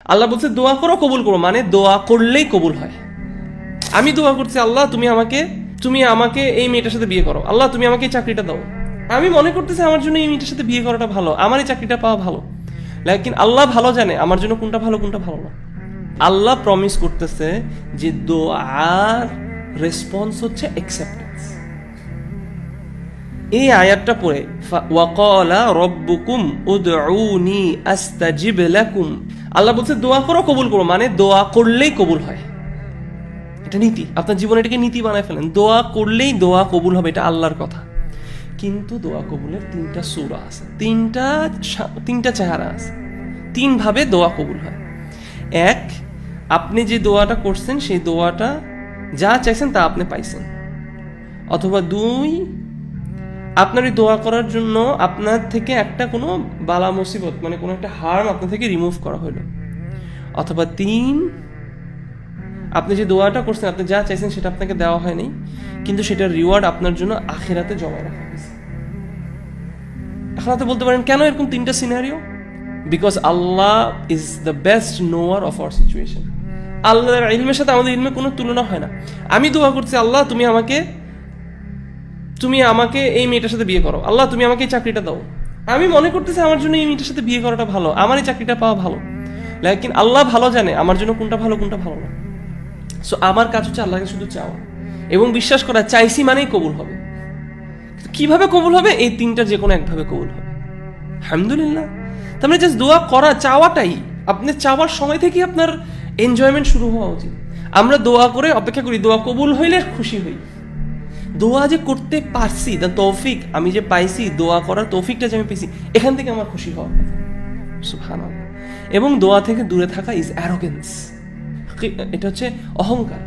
আল্লাহ বলছে দোয়া করো কবুল করো, মানে দোয়া করলেই কবুল হয়। আমি দোয়া করছি আল্লাহ তুমি আমাকে এই মেয়েটার সাথে বিয়ে করো, আল্লাহ তুমি আমাকে এই চাকরিটা দাও। আমি মনে করতেছি আমার জন্য এই মেয়েটার সাথে বিয়ে করাটা ভালো, আমার এই চাকরিটা পাওয়া ভালো, লেকিন আল্লাহ ভালো জানে আমার জন্য কোনটা ভালো কোনটা ভালো না। আল্লাহ প্রমিস করতেছে যে দোয়ার রেসপন্স হচ্ছে অ্যাকসেপ্টেন্স। এই আয়াতটা পড়ে ওয়াকালা রব্বুকুম উদউনি আস্তাজিব লাকুম, আল্লাহ বলছে দোয়া করো কবুল করো, মানে দোয়া করলেই কবুল হয়। এটা নীতি, আপনার জীবনে এটাকে নীতি বানায় ফেলেন। দোয়া করলেই দোয়া কবুল হবে, এটা আল্লাহর কথা। কিন্তু দোয়া কবুলের তিনটা সূরা আছে, তিনটা চেহারা আছে, তিন ভাবে দোয়া কবুল হয়। এক, আপনি যে দোয়াটা করছেন সেই দোয়াটা যা চাইছেন তা আপনি পাইছেন। অথবা দুই, আপনার এই দোয়া করার জন্য আপনার থেকে একটা কোনো বালা মুসিবত, মানে কোনো একটা হার্ম আপনার থেকে রিমুভ করা হলো। অথবা তিন, আপনি যে দোয়াটা করছেন আপনি যা চাইছেন সেটা আপনাকে দেওয়া হয়নি, কিন্তু সেটার রিওয়ার্ড আপনার জন্য আখিরাতে জমা রাখা হয়েছে। এখন আপনি বলতে পারেন কেন এরকম তিনটা scenario? Because Allah is the best knower of our situation. আল্লাহর ইলমের সাথে আমাদের ইলমের কোনো তুলনা হয় না। আমি দোয়া করছি আল্লাহ তুমি আমাকে এই মেয়েটার সাথে বিয়ে করো, আল্লাহ তুমি আমাকে এই চাকরিটা দাও। আমি মনে করতেছি আমার জন্য এই মেয়েটার সাথে বিয়ে করাটা ভালো, আমার এই চাকরিটা পাওয়া ভালো, লেকিন আল্লাহ ভালো জানে আমার জন্য কোনটা ভালো কোনটা ভালো না। সো আমার কাজ হচ্ছে আল্লাহকে শুধু চাওয়া এবং বিশ্বাস করা চাইছি মানেই কবুল হবে। কিভাবে কবুল হবে? এই তিনটা যে কোনো একভাবে কবুল হবে, আলহামদুলিল্লাহ। তার মানে জাস্ট দোয়া করা, চাওয়াটাই, আপনি চাওয়ার সময় থেকে আপনার এনজয়মেন্ট শুরু হওয়া উচিত। আমরা দোয়া করে অপেক্ষা করি দোয়া কবুল হইলে খুশি হই। দোয়া যে করতে পারছি, দ্য তৌফিক আমি যে পাইছি, দোয়া করার তৌফিকটা যে আমি পেয়েছি, এখান থেকে আমার খুশি হওয়া কথা। সুবহানাল্লাহ। এবং দোয়া থেকে দূরে থাকা ইজ অ্যারোগেন্স, এটা হচ্ছে অহংকার।